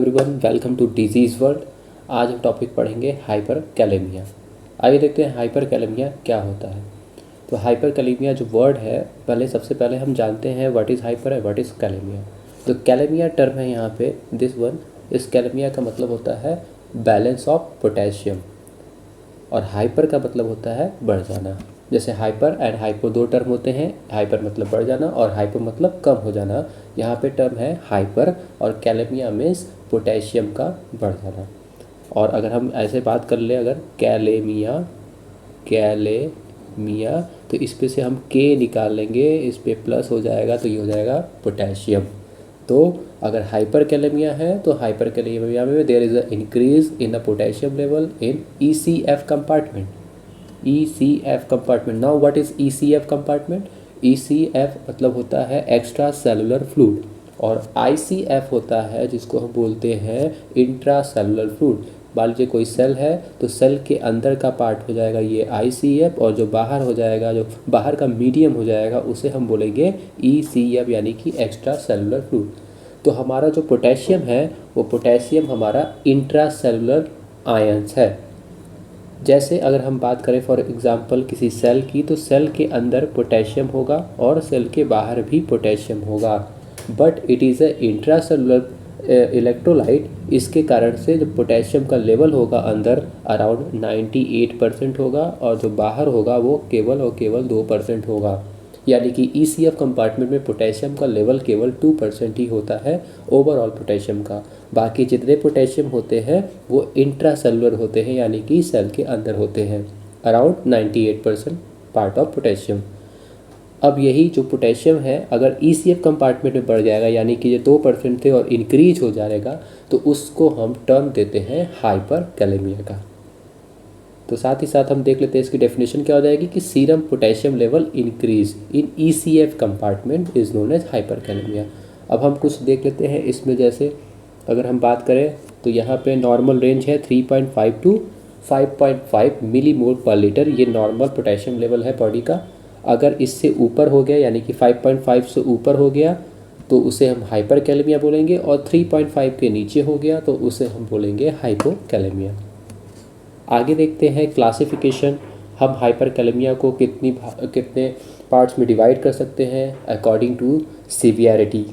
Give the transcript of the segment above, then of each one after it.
Everyone, welcome to diseases world. आज हम topic पढ़ेंगे हाइपर कैलेमिया। आइए देखते हैं हाइपर कैलेमिया क्या होता है। तो हाइपर कैलेमिया जो वर्ड है, सबसे पहले हम जानते हैं what is hyper and what is kalaemia. जो कैलेमिया टर्म है यहाँ पे दिस वन, इस कैलेमिया का मतलब होता है बैलेंस ऑफ पोटेशियम, और हाइपर का मतलब होता है बढ़ जाना। जैसे हाइपर एंड हाइपो दो टर्म होते हैं, हाइपर मतलब बढ़ जाना और हाइपो मतलब कम हो जाना। यहाँ पे टर्म है हाइपर और कैलेमिया मीन्स पोटेशियम का बढ़ जाना। और अगर हम ऐसे बात कर ले, अगर कैलेमिया कैलेमिया तो इस पे से हम के निकाल लेंगे, इस पे प्लस हो जाएगा तो ये हो जाएगा पोटेशियम। तो अगर हाइपर कैलेमिया है तो हाइपर कैलेमिया में there is a increase in the potassium level in ECF compartment. ECF compartment. Now what is ECF compartment? ECF मतलब होता है एक्स्ट्रा सेलुलर फ्लूइड, और ICF होता है जिसको हम बोलते हैं इंट्रा सेलुलर फ्लूइड। मान लीजिए कोई सेल है तो सेल के अंदर का पार्ट हो जाएगा ये ICF, और जो बाहर हो जाएगा, जो बाहर का मीडियम हो जाएगा, उसे हम बोलेंगे ECF यानी कि एक्स्ट्रा सेलुलर फ्लूइड। तो हमारा जो पोटेशियम है वो पोटेशियम हमारा इंट्रा सेलुलर आयंस है। जैसे अगर हम बात करें फॉर एग्जांपल किसी सेल की, तो सेल के अंदर पोटेशियम होगा और सेल के बाहर भी पोटेशियम होगा, but it is a intra cellular electrolyte. इसके कारण से जो पोटेशियम का लेवल होगा अंदर अराउंड 98% होगा, और जो बाहर होगा वो केवल और केवल 2% होगा। यानी कि ECF कंपार्टमेंट में पोटेशियम का लेवल केवल 2% ही होता है ओवरऑल पोटेशियम का। बाकी जितने पोटेशियम होते हैं वो इंट्रा सेलुलर होते हैं, यानी कि सेल के अंदर होते हैं, अराउंड 98% पार्ट ऑफ पोटेशियम। अब यही जो पोटेशियम है अगर ECF कंपार्टमेंट में बढ़ जाएगा, यानी कि ये 2% थे और इंक्रीज हो जाएगा, तो उसको हम टर्म देते हैं हाइपर कैलेमिया का। तो साथ ही साथ हम देख लेते हैं इसकी डेफिनेशन क्या हो जाएगी कि serum potassium level increase in ECF compartment is known as hyperkalaemia. अब हम कुछ देख लेते हैं इसमें, जैसे अगर हम बात करें तो यहाँ पे नॉर्मल रेंज है 3.5 टू 5.5 मिलीमोल पर लीटर, ये नॉर्मल पोटेशियम लेवल है बॉडी का। अगर इससे ऊपर हो गया, यानी कि 5.5 से ऊपर हो गया, तो उसे हम हाइपर कैलेमिया बोलेंगे, और 3.5 के नीचे हो गया तो उसे हम बोलेंगे हाइपो कैलेमिया। आगे देखते हैं क्लासिफिकेशन। हम हाइपर कैलेमिया को कितने पार्ट्स में डिवाइड कर सकते हैं अकॉर्डिंग टू सीवियरिटी।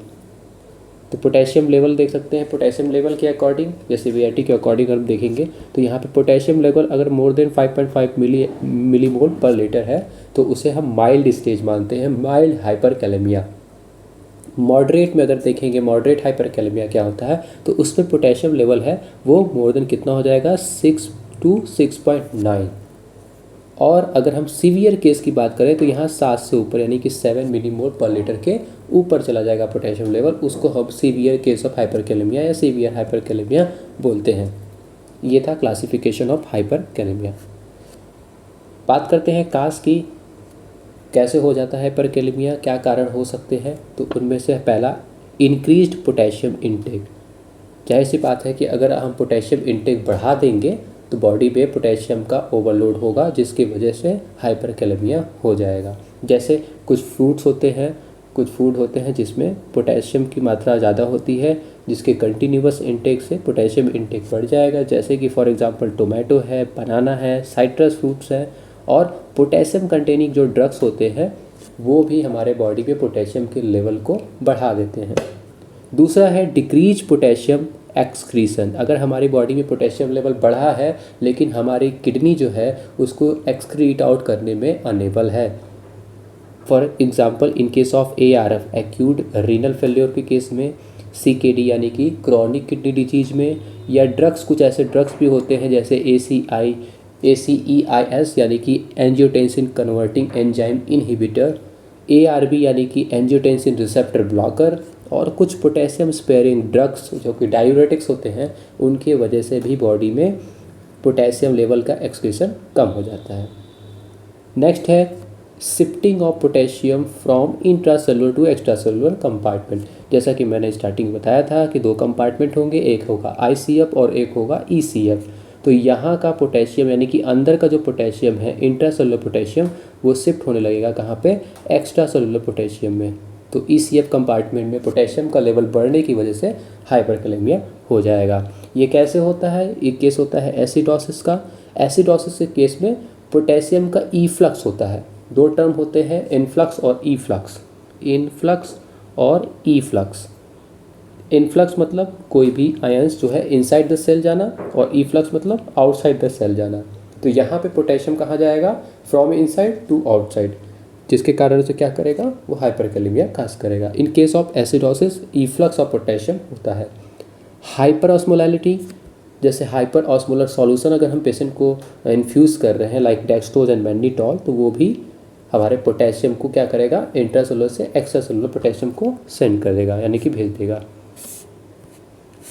तो पोटेशियम लेवल देख सकते हैं, पोटेशियम लेवल के अकॉर्डिंग या सीवियरिटी के अकॉर्डिंग हम देखेंगे तो यहाँ पे पोटेशियम लेवल अगर मोर देन 5.5 मिलीमोल पर लीटर है तो उसे हम माइल्ड स्टेज मानते हैं, माइल्ड हाइपर कैलेमिया। मॉडरेट में अगर देखेंगे, मॉडरेट हाइपर कैलेमिया क्या होता है, तो उसमें पोटेशियम लेवल है वो मोर देन कितना हो जाएगा 6 to 6.9। और अगर हम सीवियर केस की बात करें तो यहाँ 7 से ऊपर यानी कि 7 मिलीमोल पर लीटर के ऊपर चला जाएगा पोटेशियम लेवल, उसको हम severe case of hyper kalaemia या सीवियर हाइपर कैलेमिया बोलते हैं। ये था क्लासिफिकेशन ऑफ हाइपर कैलेमिया। बात करते हैं काज की, कैसे हो जाता है हाइपर कैलेमिया, क्या कारण हो सकते हैं। तो उनमें से पहला इंक्रीज्ड पोटेशियम इनटेक। जाहिर सी बात है कि अगर हम पोटेशियम इनटेक बढ़ा देंगे तो बॉडी में पोटेशियम का ओवरलोड होगा, जिसकी वजह से हाइपर कैलेमिया हो जाएगा। जैसे कुछ फ्रूट्स होते हैं, कुछ फूड होते हैं जिसमें पोटेशियम की मात्रा ज़्यादा होती है, जिसके कंटिन्यूस इनटेक से पोटेशियम इनटेक बढ़ जाएगा। जैसे कि फॉर एग्जांपल टोमेटो है, बनाना है, साइट्रस फ्रूट्स हैं। और पोटेशियम कंटेनिंग जो ड्रग्स होते हैं वो भी हमारे बॉडी में पोटेशियम के लेवल को बढ़ा देते हैं। दूसरा है डिक्रीज पोटेशियम एक्सक्रीशन। अगर हमारी बॉडी में पोटेशियम लेवल बढ़ा है लेकिन हमारी किडनी जो है उसको एक्सक्रीट आउट करने में अनेबल है। For example in case of ARF acute renal failure के केस में, CKD यानी कि क्रॉनिक किडनी डिजीज में, या ड्रग्स, कुछ ऐसे ड्रग्स भी होते हैं जैसे ACEIS यानी कि angiotensin converting enzyme inhibitor, ARB यानी कि एंजियोटेंसिन रिसेप्टर ब्लॉकर, और कुछ पोटेशियम स्पेयरिंग ड्रग्स जो कि डायूरेटिक्स होते हैं, उनके वजह से भी बॉडी में पोटेशियम लेवल का एक्सक्रीशन कम हो जाता है। नेक्स्ट है shifting of potassium from intracellular to extracellular compartment. जैसा कि मैंने स्टार्टिंग में बताया था कि 2 कंपार्टमेंट होंगे, एक होगा ICF और एक होगा ECF। तो यहाँ का पोटेशियम यानी कि अंदर का जो पोटेशियम है इंट्रासेलुलर पोटेशियम, वो शिफ्ट होने लगेगा कहाँ पे, एक्स्ट्रासेलुलर पोटेशियम में। तो ECF कंपार्टमेंट में पोटेशियम का लेवल बढ़ने की वजह से हाइपर कैलेमिया हो जाएगा। ये कैसे होता है? ये केस होता है एसिडोसिस का। एसिडोसिस के केस में पोटेशियम का इफ्लक्स होता है। दो टर्म होते हैं, इनफ्लक्स और ईफ्लक्स। इनफ्लक्स और ईफ्लक्स। इनफ्लक्स मतलब कोई भी आयंस जो है इनसाइड द सेल जाना, और ईफ्लक्स मतलब आउटसाइड द सेल जाना। तो यहाँ पे पोटेशियम कहाँ जाएगा? फ्रॉम इनसाइड टू आउटसाइड, जिसके कारण से क्या करेगा? वो हाइपरकैलेमिया काज करेगा। In case of acidosis efflux of potassium होता है। हाइपर ऑस्मोलैलिटी, जैसे हाइपर ऑस्मोलर सॉल्यूशन अगर हम पेशेंट को इन्फ्यूज़ कर रहे हैं लाइक डेक्सट्रोज एंड मैग्नीटॉल, तो वो भी हमारे पोटेशियम को क्या करेगा? इंट्रासेलुलर से एक्स्ट्रासेलुलर पोटेशियम को सेंड कर देगा, यानी कि भेज देगा।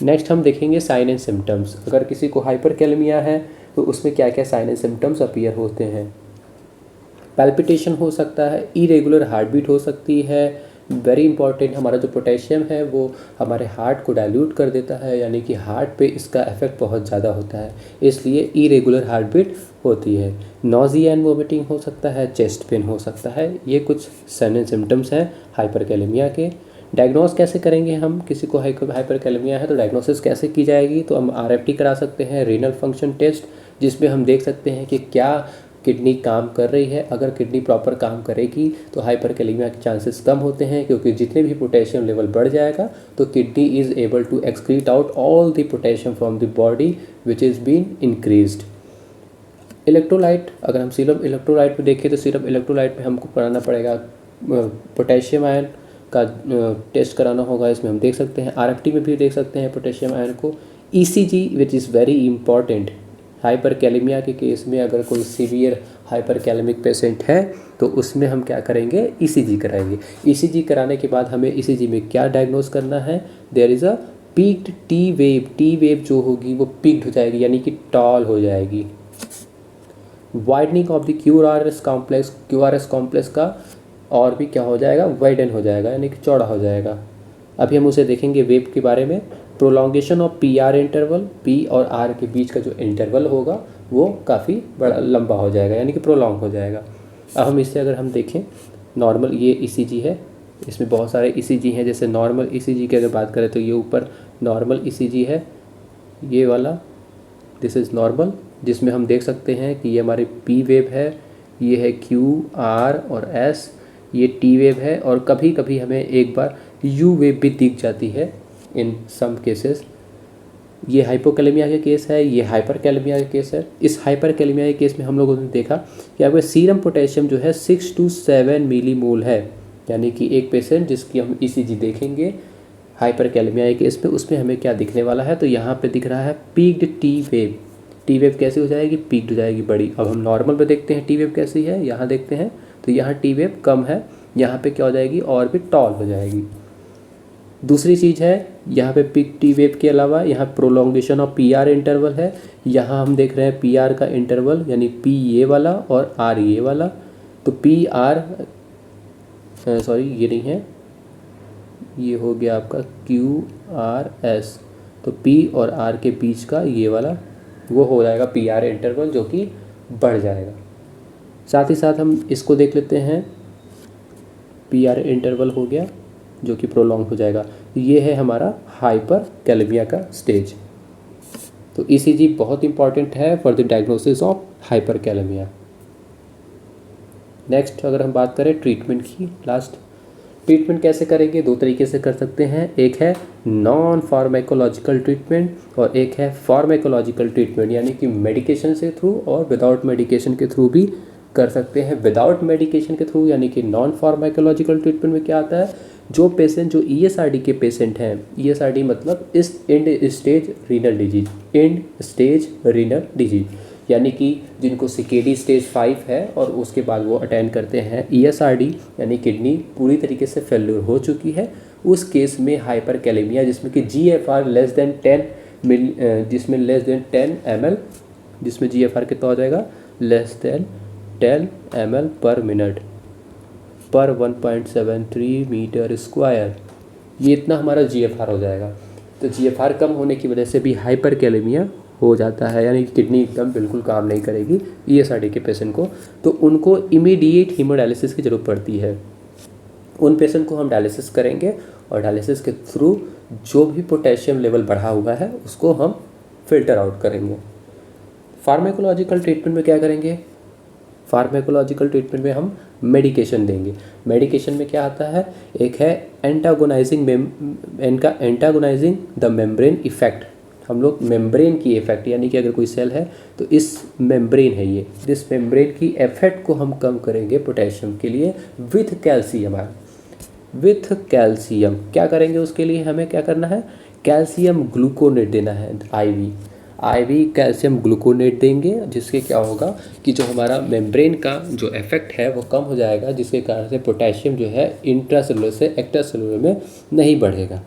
नेक्स्ट हम देखेंगे साइन एंड सिम्टम्स। अगर किसी को हाइपरकैलेमिया है तो उसमें क्या क्या साइन एंड सिम्टम्स अपीयर होते हैं? पैल्पिटेशन हो सकता है, इरेगुलर हार्ट बीट हो सकती है। वेरी इंपॉर्टेंट, हमारा जो पोटेशियम है वो हमारे हार्ट को डाइल्यूट कर देता है, यानी कि हार्ट पे इसका इफेक्ट बहुत ज़्यादा होता है, इसलिए इरेगुलर हार्ट बीट होती है। नॉजिया एंड वोमिटिंग हो सकता है, चेस्ट पेन हो सकता है। ये कुछ साइन एंड सिम्टम्स हैं हाइपरकैलेमिया के। डायग्नोस कैसे करेंगे हम? किसी को हाइपरकैलेमिया है तो डायग्नोसिस कैसे की जाएगी? तो हम आरएफटी करा सकते हैं, रीनल फंक्शन टेस्ट, जिसमें हम देख सकते हैं कि क्या किडनी काम कर रही है। अगर किडनी प्रॉपर काम करेगी तो हाइपरकैलेमिया के चांसेस कम होते हैं, क्योंकि जितने भी पोटेशियम लेवल बढ़ जाएगा तो kidney is able to excrete out all the potassium from the body which is been increased. Electrolyte, अगर हम सीरम इलेक्ट्रोलाइट में देखें तो सीरम इलेक्ट्रोलाइट में हमको कराना पड़ेगा पोटेशियम आयन का टेस्ट कराना होगा। इसमें हम देख सकते हैं, आरएफटी में भी देख सकते हैं पोटेशियम आयन को। ECG which is very important hyperkalaemia के केस में। अगर कोई सीवियर हाइपरकैलेमिक पेशेंट है तो उसमें हम क्या करेंगे? ईसीजी कराएंगे। ईसीजी कराने के बाद हमें ईसीजी में क्या डायग्नोस करना है? There is a peaked T wave. T wave जो होगी वो पीक्ड हो जाएगी, यानी कि टॉल हो जाएगी। Widening of the QRS complex, QRS complex का और भी क्या हो जाएगा? वाइडन हो जाएगा, यानी कि चौड़ा हो जाएगा। अभी हम उसे देखेंगे वेव के बारे में। Prolongation of P R interval, P और आर के बीच का जो इंटरवल होगा वो काफ़ी बड़ा लंबा हो जाएगा, यानी कि प्रोलॉन्ग हो जाएगा। अब हम इससे अगर हम देखें, नॉर्मल ये ईसीजी है, इसमें बहुत सारे ईसीजी हैं। जैसे नॉर्मल ईसीजी की अगर बात करें तो ये ऊपर नॉर्मल ईसीजी है, ये वाला, दिस इज़ नॉर्मल, जिसमें हम देख सकते हैं कि ये हमारी पी वेव है, ये है क्यू आर और एस, ये टी वेव है, और कभी कभी हमें एक बार यू वेव भी दिख जाती है इन सम केसेस। ये हाइपोकैलेमिया के केस है, ये हाइपरकैलेमिया के केस है। इस हाइपरकैलेमिया के केस में हम लोगों ने देखा कि आपका सीरम पोटेशियम जो है 6 to 7 मिलीमोल है, यानी कि एक पेशेंट जिसकी हम ईसीजी देखेंगे हाइपरकैलेमिया के केस में, उसमें हमें क्या दिखने वाला है? तो यहाँ पे दिख रहा है peaked T wave. T wave कैसे हो जाएगी? पीक्ड हो जाएगी, बड़ी। अब हम नॉर्मल पे देखते हैं टी वेव कैसी है, यहाँ देखते हैं तो यहाँ टी वेव कम है, यहाँ पे क्या हो जाएगी? और भी टॉल हो जाएगी। दूसरी चीज़ है, यहाँ पे पीक टी वेव के अलावा यहाँ prolongation of P R interval है। यहाँ हम देख रहे हैं पी आर का इंटरवल, यानी पी ये वाला और आर ये वाला। तो पी आर, सॉरी ये नहीं है, ये हो गया आपका क्यू आर एस। तो पी और आर के बीच का ये वाला वो हो जाएगा पी आर इंटरवल, जो कि बढ़ जाएगा। साथ ही साथ हम इसको देख लेते हैं, पी आर इंटरवल हो गया जो कि प्रोलॉन्ग हो जाएगा। ये है हमारा हाइपरकैलेमिया का स्टेज। तो ईसीजी बहुत इंपॉर्टेंट है for the diagnosis of hyperkalaemia. Next अगर हम बात करें ट्रीटमेंट की, लास्ट ट्रीटमेंट कैसे करेंगे? दो तरीके से कर सकते हैं, एक है नॉन फार्मेकोलॉजिकल ट्रीटमेंट और एक है फार्मेकोलॉजिकल ट्रीटमेंट, यानी कि मेडिकेशन से थ्रू और विदाउट मेडिकेशन के थ्रू भी कर सकते हैं। विदाउट मेडिकेशन के थ्रू यानी कि नॉन फार्मेकोलॉजिकल ट्रीटमेंट में क्या आता है? जो पेशेंट जो ईएसआरडी के पेशेंट हैं, ईएसआरडी मतलब इस and stage renal disease, and stage renal disease, यानी कि जिनको सीकेडी स्टेज 5 है और उसके बाद वो अटेंड करते हैं ईएसआरडी, यानी किडनी पूरी तरीके से फेल्यूर हो चुकी है, उस केस में हाइपरकैलेमिया जिसमें कि जीएफआर लेस देन 10 जिसमें लेस देन 10 ml, जिसमें जीएफआर कितना हो जाएगा? लेस देन 10 ml पर मिनट पर 1.73 मीटर स्क्वायर, ये इतना हमारा जीएफआर हो जाएगा। तो जीएफआर कम होने की वजह से भी हाइपरकैलेमिया हो जाता है, यानी किडनी एकदम बिल्कुल काम नहीं करेगी ईएसआरडी के पेशेंट को, तो उनको इमीडिएट हीमोडायलिसिस की ज़रूरत पड़ती है। उन पेशेंट को हम डायलिसिस करेंगे और डायलिसिस के थ्रू जो भी पोटेशियम लेवल बढ़ा हुआ है उसको हम फिल्टर आउट करेंगे। फार्माकोलॉजिकल ट्रीटमेंट में क्या करेंगे? फार्माकोलॉजिकल ट्रीटमेंट में हम मेडिकेशन देंगे। मेडिकेशन में क्या आता है? एक है एंटागोनाइजिंग द मेम्ब्रेन इफेक्ट। हम लोग मेम्ब्रेन की इफेक्ट, यानी कि अगर कोई सेल है तो इस मेम्ब्रेन है ये, इस मेम्ब्रेन की इफेक्ट को हम कम करेंगे पोटेशियम के लिए विथ कैल्शियम। विथ कैल्शियम क्या करेंगे? उसके लिए हमें क्या करना है? कैल्शियम ग्लूकोनेट देना है। आईवी कैल्शियम ग्लूकोनेट देंगे, जिससे क्या होगा कि जो हमारा मेम्ब्रेन का जो इफेक्ट है वो कम हो जाएगा, जिसके कारण से पोटेशियम जो है इंट्रासेलुलर से एक्स्ट्रासेलुलर में नहीं बढ़ेगा।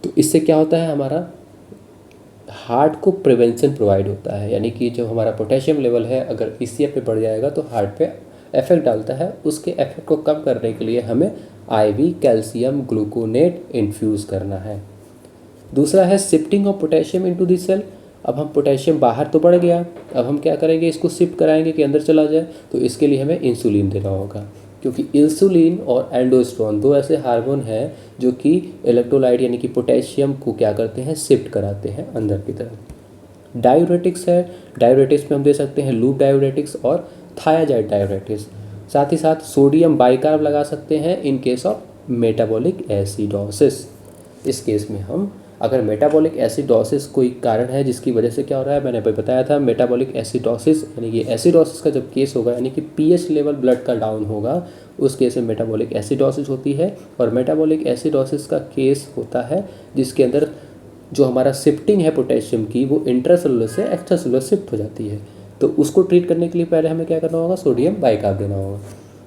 तो इससे क्या होता है? हमारा हार्ट को प्रिवेंशन प्रोवाइड होता है, यानी कि जो हमारा पोटेशियम लेवल है अगर ईसीएफ पे बढ़ जाएगा तो हार्ट पे इफेक्ट डालता है। उसके इफेक्ट को कम करने के लिए हमें आईवी कैल्शियम ग्लूकोनेट इन्फ्यूज़ करना है। दूसरा है shifting of potassium into the cell. अब हम पोटेशियम बाहर तो बढ़ गया, अब हम क्या करेंगे? इसको शिफ्ट कराएंगे कि अंदर चला जाए। तो इसके लिए हमें इंसुलिन देना होगा, क्योंकि इंसुलिन और एल्डोस्टेरोन दो ऐसे हार्मोन हैं जो कि इलेक्ट्रोलाइट यानी कि पोटेशियम को क्या करते हैं? शिफ्ट कराते हैं अंदर की तरफ। डायूरेटिक्स है, डायूरेटिक्स में हम दे सकते हैं लूप डायूरेटिक्स और थायाजाइड डायूरेटिक्स। साथ ही साथ सोडियम बाइकार्ब लगा सकते हैं in case of metabolic acidosis. इस केस में हम अगर मेटाबॉलिक एसिडोसिस कोई कारण है जिसकी वजह से क्या हो रहा है, मैंने अभी बताया था मेटाबॉलिक एसिडोसिस यानी कि एसिडोसिस का जब केस होगा, यानी कि पीएच लेवल ब्लड का डाउन होगा, उस केस में मेटाबॉलिक एसिडोसिस होती है। और मेटाबॉलिक एसिडोसिस का केस होता है जिसके अंदर जो हमारा शिफ्टिंग है पोटेशियम की वो इंट्रासेलुलर से एक्स्ट्रासेलुलर शिफ्ट हो जाती है। तो उसको ट्रीट करने के लिए पहले हमें क्या करना होगा? सोडियम बाइकार्ब देना होगा।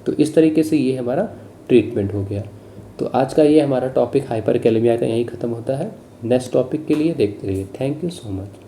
तो इस तरीके से ये हमारा ट्रीटमेंट हो गया। तो आज का ये हमारा टॉपिक हाइपरकैलेमिया का यहीं ख़त्म होता है। नेक्स्ट टॉपिक के लिए देखते रहिए। Thank you so much.